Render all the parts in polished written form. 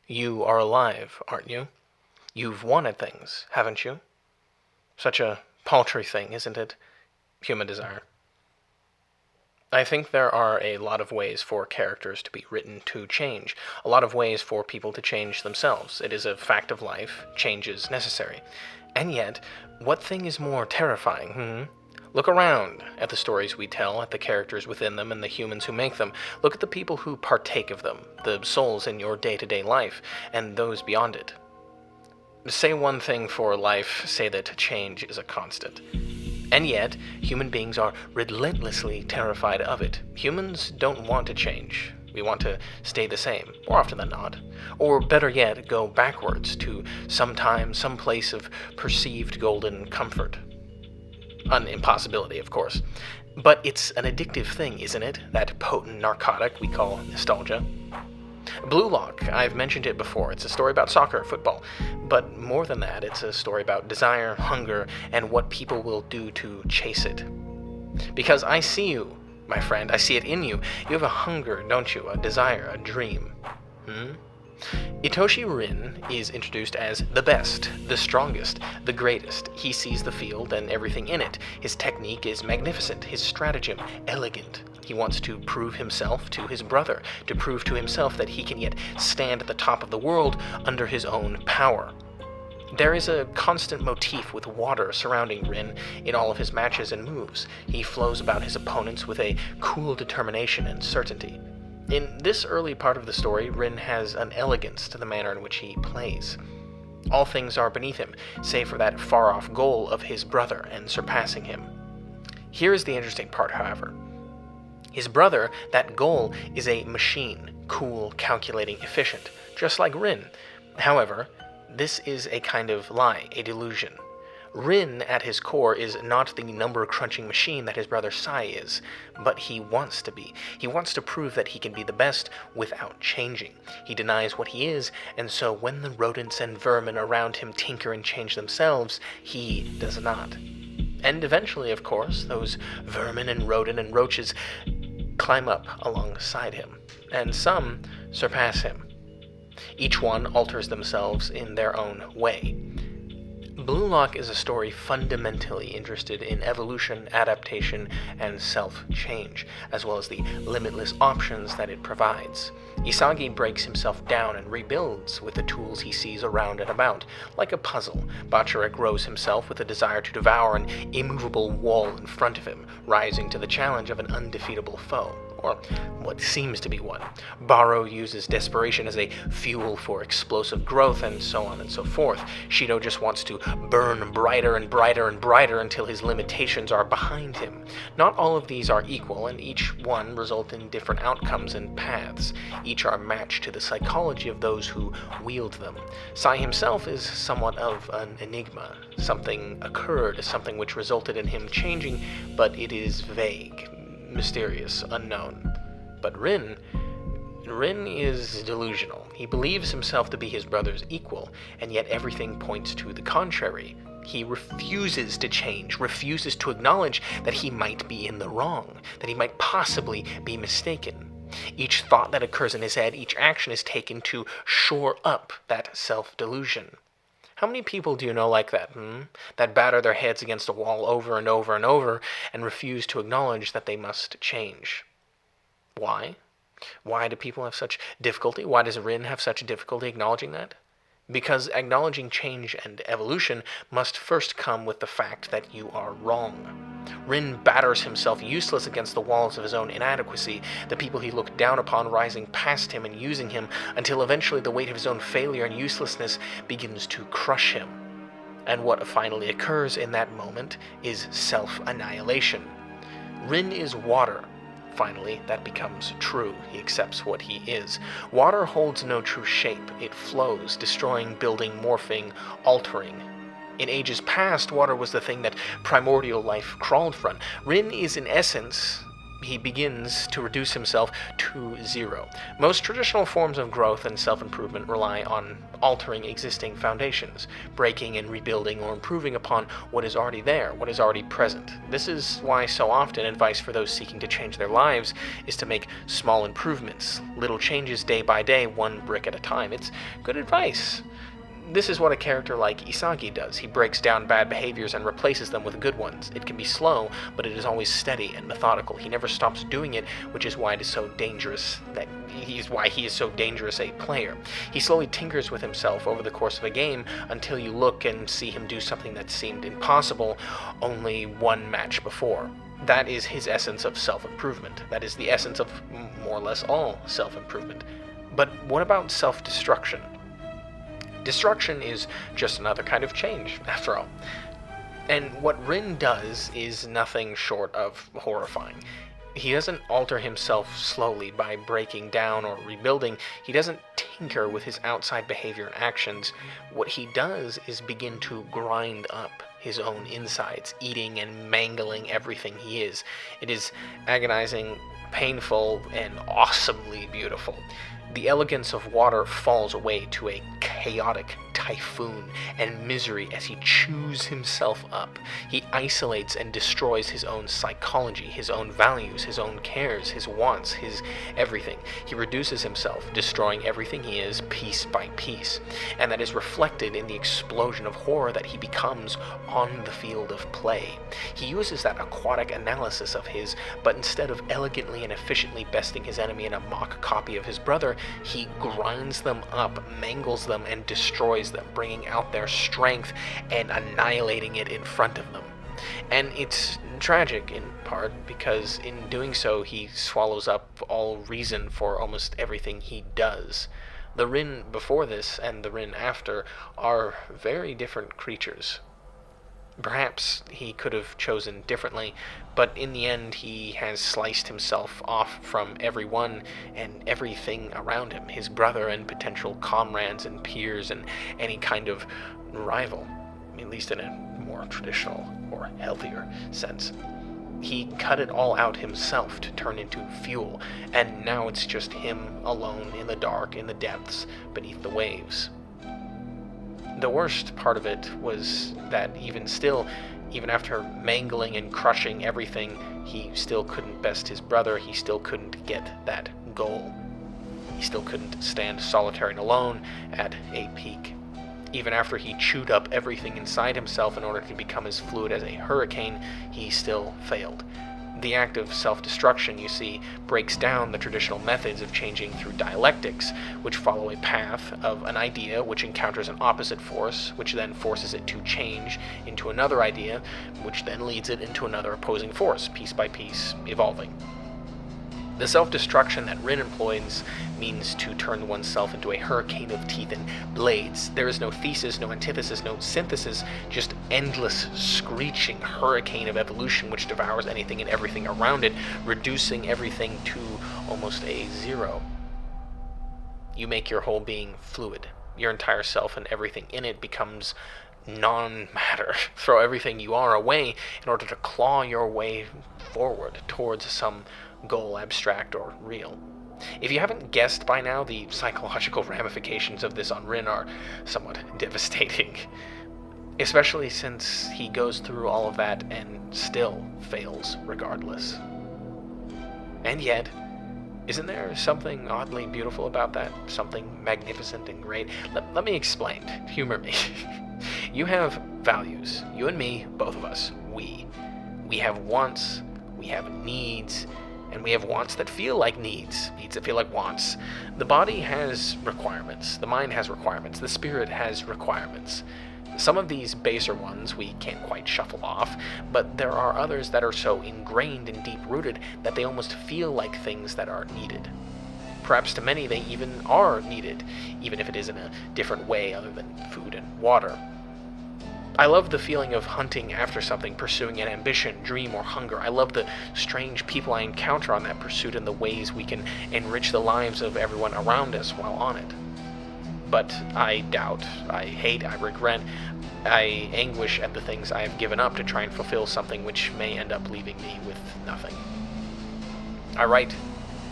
You are alive, aren't you? You've wanted things, haven't you? Such a paltry thing, isn't it? Human desire. I think there are a lot of ways for characters to be written to change, a lot of ways for people to change themselves. It is a fact of life, change is necessary. And yet, what thing is more terrifying, Look around at the stories we tell, at the characters within them, and the humans who make them. Look at the people who partake of them, the souls in your day-to-day life, and those beyond it. Say one thing for life, say that change is a constant. And yet, human beings are relentlessly terrified of it. Humans don't want to change. We want to stay the same, more often than not. Or better yet, go backwards to some time, some place of perceived golden comfort. An impossibility, of course. But it's an addictive thing, isn't it? That potent narcotic we call nostalgia. Bluelock, I've mentioned it before. It's a story about soccer, football. But more than that, it's a story about desire, hunger, and what people will do to chase it. Because I see you, my friend. I see it in you. You have a hunger, don't you? A desire, a dream. Itoshi Rin is introduced as the best, the strongest, the greatest. He sees the field and everything in it. His technique is magnificent, his stratagem elegant. He wants to prove himself to his brother, to prove to himself that he can yet stand at the top of the world under his own power. There is a constant motif with water surrounding Rin in all of his matches and moves. He flows about his opponents with a cool determination and certainty. In this early part of the story, Rin has an elegance to the manner in which he plays. All things are beneath him, save for that far-off goal of his brother and surpassing him. Here is the interesting part, however. His brother, that goal, is a machine, cool, calculating, efficient, just like Rin. However, this is a kind of lie, a delusion. Rin, at his core, is not the number-crunching machine that his brother Sai is, but he wants to be. He wants to prove that he can be the best without changing. He denies what he is, and so when the rodents and vermin around him tinker and change themselves, he does not. And eventually, of course, those vermin and rodent and roaches climb up alongside him, and some surpass him. Each one alters themselves in their own way. Bluelock is a story fundamentally interested in evolution, adaptation, and self-change, as well as the limitless options that it provides. Isagi breaks himself down and rebuilds with the tools he sees around and about. Like a puzzle, Bachara grows himself with a desire to devour an immovable wall in front of him, rising to the challenge of an undefeatable foe. Or what seems to be one. Baro uses desperation as a fuel for explosive growth, and so on and so forth. Shido just wants to burn brighter and brighter and brighter until his limitations are behind him. Not all of these are equal, and each one result in different outcomes and paths. Each are matched to the psychology of those who wield them. Sai himself is somewhat of an enigma. Something occurred, something which resulted in him changing, but it is vague, mysterious, unknown. But Rin is delusional. He believes himself to be his brother's equal, and yet everything points to the contrary. He refuses to change, refuses to acknowledge that he might be in the wrong, that he might possibly be mistaken. Each thought that occurs in his head, each action is taken to shore up that self-delusion. How many people do you know like that, that batter their heads against a wall over and over and over and refuse to acknowledge that they must change? Why? Why do people have such difficulty? Why does Rin have such difficulty acknowledging that? Because acknowledging change and evolution must first come with the fact that you are wrong. Rin batters himself useless against the walls of his own inadequacy, the people he looked down upon rising past him and using him, until eventually the weight of his own failure and uselessness begins to crush him. And what finally occurs in that moment is self-annihilation. Rin is water. Finally, that becomes true. He accepts what he is. Water holds no true shape. It flows, destroying, building, morphing, altering. In ages past, water was the thing that primordial life crawled from. Rin is, in essence, he begins to reduce himself to zero. Most traditional forms of growth and self-improvement rely on altering existing foundations, breaking and rebuilding or improving upon what is already there, what is already present. This is why so often advice for those seeking to change their lives is to make small improvements, little changes day by day, one brick at a time. It's good advice. This is what a character like Isagi does. He breaks down bad behaviors and replaces them with good ones. It can be slow, but it is always steady and methodical. He never stops doing it, which is why it is so dangerous why he is so dangerous a player. He slowly tinkers with himself over the course of a game until you look and see him do something that seemed impossible only one match before. That is his essence of self-improvement. That is the essence of more or less all self-improvement. But what about self-destruction? Destruction is just another kind of change, after all. And what Rin does is nothing short of horrifying. He doesn't alter himself slowly by breaking down or rebuilding. He doesn't tinker with his outside behavior and actions. What he does is begin to grind up his own insides, eating and mangling everything he is. It is agonizing, painful, and awesomely beautiful. The elegance of water falls away to a chaotic typhoon and misery as he chews himself up. He isolates and destroys his own psychology, his own values, his own cares, his wants, his everything. He reduces himself, destroying everything he is piece by piece. And that is reflected in the explosion of horror that he becomes on the field of play. He uses that aquatic analysis of his, but instead of elegantly and efficiently besting his enemy in a mock copy of his brother, he grinds them up, mangles them, and destroys them, bringing out their strength and annihilating it in front of them. And it's tragic in part because in doing so he swallows up all reason for almost everything he does. The Rin before this and the Rin after are very different creatures. Perhaps he could have chosen differently, but in the end he has sliced himself off from everyone and everything around him, his brother and potential comrades and peers and any kind of rival, at least in a more traditional or healthier sense. He cut it all out himself to turn into fuel, and now it's just him alone in the dark, in the depths, beneath the waves. The worst part of it was that even after mangling and crushing everything, he still couldn't best his brother. He still couldn't get that goal. He still couldn't stand solitary and alone at a peak. Even after he chewed up everything inside himself in order to become as fluid as a hurricane, he still failed. The act of self-destruction, you see, breaks down the traditional methods of changing through dialectics, which follow a path of an idea which encounters an opposite force, which then forces it to change into another idea, which then leads it into another opposing force, piece by piece, evolving. The self-destruction that Rin employs means to turn oneself into a hurricane of teeth and blades. There is no thesis, no antithesis, no synthesis, just endless, screeching hurricane of evolution which devours anything and everything around it, reducing everything to almost a zero. You make your whole being fluid. Your entire self and everything in it becomes non-matter. Throw everything you are away in order to claw your way forward towards some goal, abstract or real. If you haven't guessed by now, the psychological ramifications of this on Rin are somewhat devastating. Especially since he goes through all of that and still fails regardless. And yet, isn't there something oddly beautiful about that? Something magnificent and great? Let me explain. Humor me. You have values. You and me, both of us. We have wants, we have needs, and we have wants that feel like needs that feel like wants. The body has requirements, the mind has requirements, the spirit has requirements. Some of these baser ones we can't quite shuffle off, but there are others that are so ingrained and deep-rooted that they almost feel like things that are needed. Perhaps to many they even are needed, even if it is in a different way other than food and water. I love the feeling of hunting after something, pursuing an ambition, dream, or hunger. I love the strange people I encounter on that pursuit and the ways we can enrich the lives of everyone around us while on it. But I doubt, I hate, I regret, I anguish at the things I have given up to try and fulfill something which may end up leaving me with nothing. I write,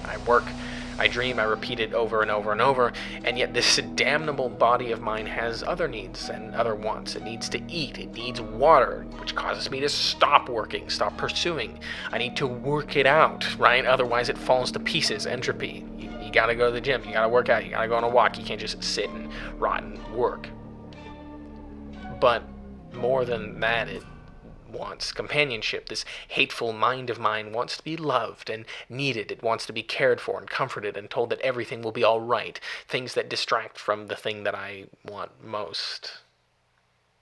I work, I dream, I repeat it over and over and over, and yet this damnable body of mine has other needs and other wants. It needs to eat, it needs water, which causes me to stop working, stop pursuing. I need to work it out, right? Otherwise it falls to pieces, entropy. You gotta go to the gym, you gotta work out, you gotta go on a walk. You can't just sit and rot and work. But more than that, it wants companionship. This hateful mind of mine wants to be loved and needed. It wants to be cared for and comforted and told that everything will be all right. Things that distract from the thing that I want most.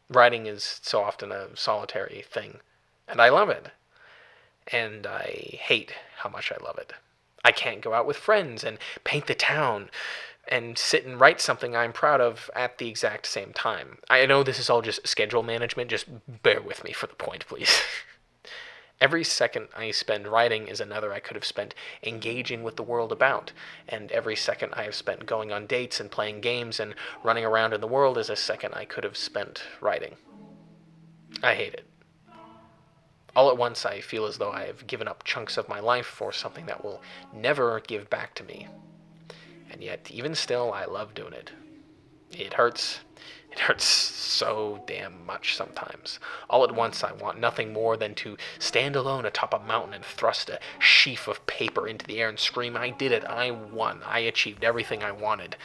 Writing is so often a solitary thing, and I love it. And I hate how much I love it. I can't go out with friends and paint the town and sit and write something I'm proud of at the exact same time. I know this is all just schedule management, just bear with me for the point, please. Every second I spend writing is another I could have spent engaging with the world about, and every second I have spent going on dates and playing games and running around in the world is a second I could have spent writing. I hate it. All at once I feel as though I have given up chunks of my life for something that will never give back to me. And yet, even still, I love doing it. It hurts. It hurts so damn much sometimes. All at once, I want nothing more than to stand alone atop a mountain and thrust a sheaf of paper into the air and scream, I did it, I won, I achieved everything I wanted.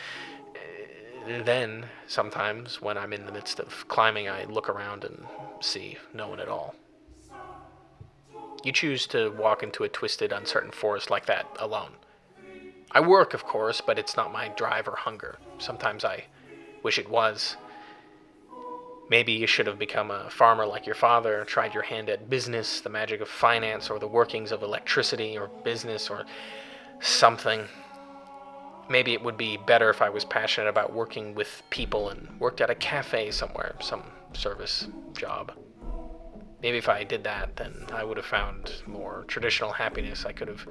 Then, sometimes, when I'm in the midst of climbing, I look around and see no one at all. You choose to walk into a twisted, uncertain forest like that alone. I work, of course, but it's not my drive or hunger. Sometimes I wish it was. Maybe you should have become a farmer like your father, tried your hand at business, the magic of finance, or the workings of electricity or business or something. Maybe it would be better if I was passionate about working with people and worked at a cafe somewhere, some service job. Maybe if I did that, then I would have found more traditional happiness. I could have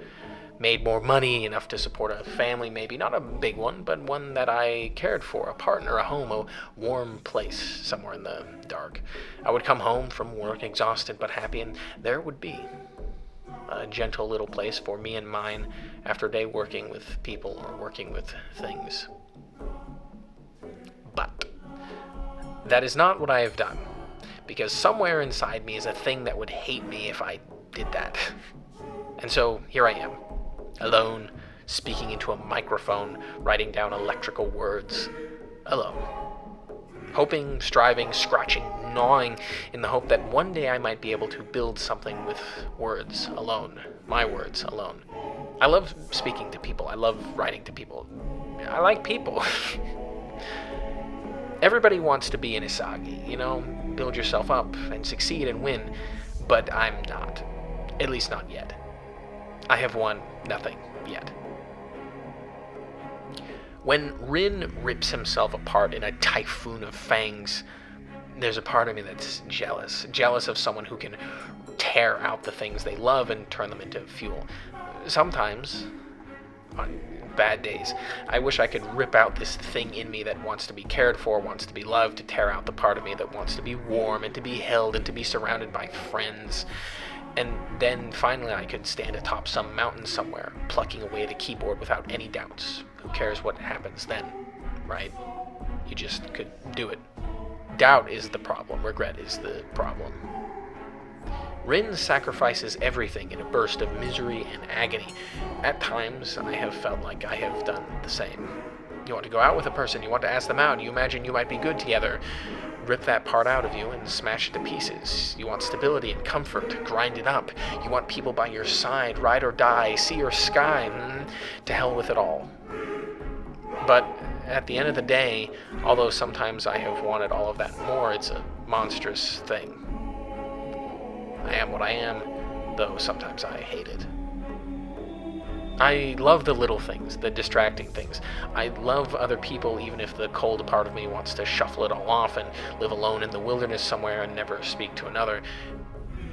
made more money, enough to support a family, maybe not a big one, but one that I cared for, a partner, a home, a warm place somewhere in the dark. I would come home from work exhausted but happy, and there would be a gentle little place for me and mine after a day working with people or working with things. But that is not what I have done, because somewhere inside me is a thing that would hate me if I did that. And so here I am, alone, speaking into a microphone, writing down electrical words, alone. Hoping, striving, scratching, gnawing, in the hope that one day I might be able to build something with words alone, my words alone. I love speaking to people, I love writing to people. I like people. Everybody wants to be an Isagi, you know, build yourself up and succeed and win, but I'm not. At least not yet. I have won nothing yet. When Rin rips himself apart in a typhoon of fangs, there's a part of me that's jealous. Jealous of someone who can tear out the things they love and turn them into fuel. Sometimes, on bad days, I wish I could rip out this thing in me that wants to be cared for, wants to be loved, to tear out the part of me that wants to be warm and to be held and to be surrounded by friends. And then finally I could stand atop some mountain somewhere, plucking away the keyboard without any doubts. Who cares what happens then, right? You just could do it. Doubt is the problem. Regret is the problem. Rin sacrifices everything in a burst of misery and agony. At times, I have felt like I have done the same. You want to go out with a person, you want to ask them out, you imagine you might be good together. Rip that part out of you and smash it to pieces. You want stability and comfort, grind it up. You want people by your side, ride or die, sea or sky. To hell with it all. But at the end of the day, although sometimes I have wanted all of that more, it's a monstrous thing. I am what I am, though sometimes I hate it. I love the little things, the distracting things. I love other people even if the cold part of me wants to shuffle it all off and live alone in the wilderness somewhere and never speak to another.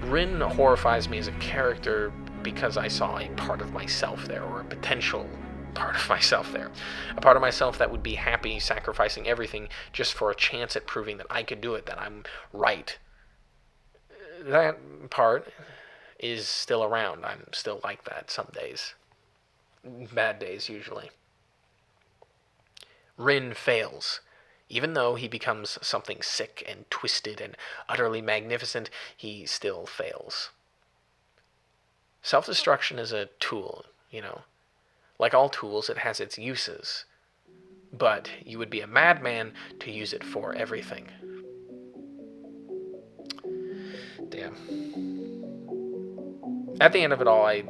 Rin horrifies me as a character because I saw a part of myself there, or a potential part of myself there. A part of myself that would be happy sacrificing everything just for a chance at proving that I could do it, that I'm right. That part is still around. I'm still like that some days. bad days, usually. Rin fails. Even though he becomes something sick and twisted and utterly magnificent, he still fails. Self-destruction is a tool, you know. Like all tools, it has its uses. But you would be a madman to use it for everything. Damn. At the end of it all, I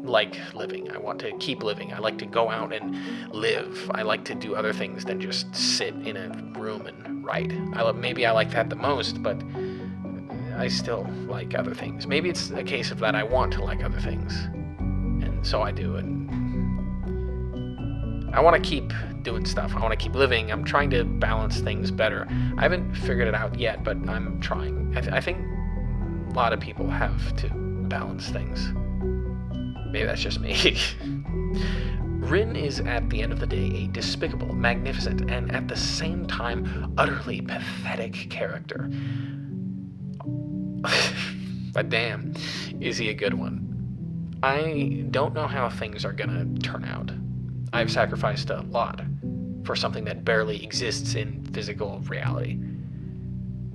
like living. I want to keep living. I like to go out and live. I like to do other things than just sit in a room and write. Maybe I like that the most, but I still like other things. Maybe it's a case of that I want to like other things. And so I do. And I want to keep doing stuff. I want to keep living. I'm trying to balance things better. I haven't figured it out yet, but I'm trying. I think a lot of people have to balance things. Maybe that's just me. Rin is, at the end of the day, a despicable, magnificent, and at the same time, utterly pathetic character. But damn, is he a good one. I don't know how things are gonna turn out. I've sacrificed a lot for something that barely exists in physical reality.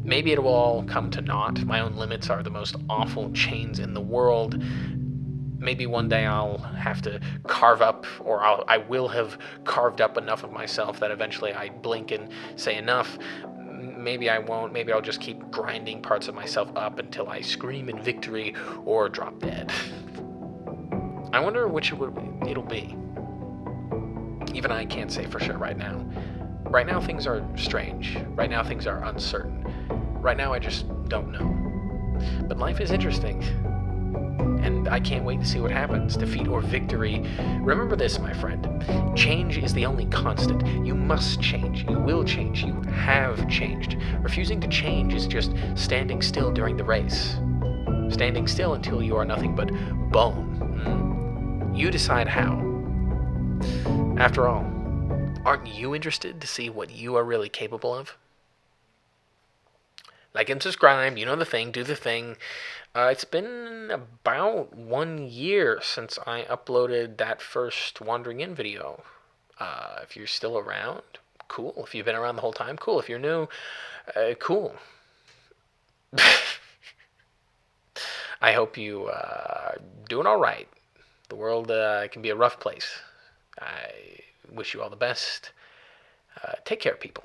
Maybe it will all come to naught. My own limits are the most awful chains in the world. Maybe one day I'll have to carve up, or I will have carved up enough of myself that eventually I blink and say enough. Maybe I won't. Maybe I'll just keep grinding parts of myself up until I scream in victory or drop dead. I wonder which it'll be. Even I can't say for sure right now. Right now things are strange. Right now things are uncertain. Right now I just don't know. But life is interesting. And I can't wait to see what happens, defeat or victory. Remember this, my friend. Change is the only constant. You must change. You will change. You have changed. Refusing to change is just standing still during the race. Standing still until you are nothing but bone. You decide how. After all, aren't you interested to see what you are really capable of? Like and subscribe, you know the thing, do the thing. It's been about 1 year since I uploaded that first Wandering In video. If you're still around, cool. If you've been around the whole time, cool. If you're new, cool. I hope you are doing all right. The world can be a rough place. I wish you all the best. Take care, people.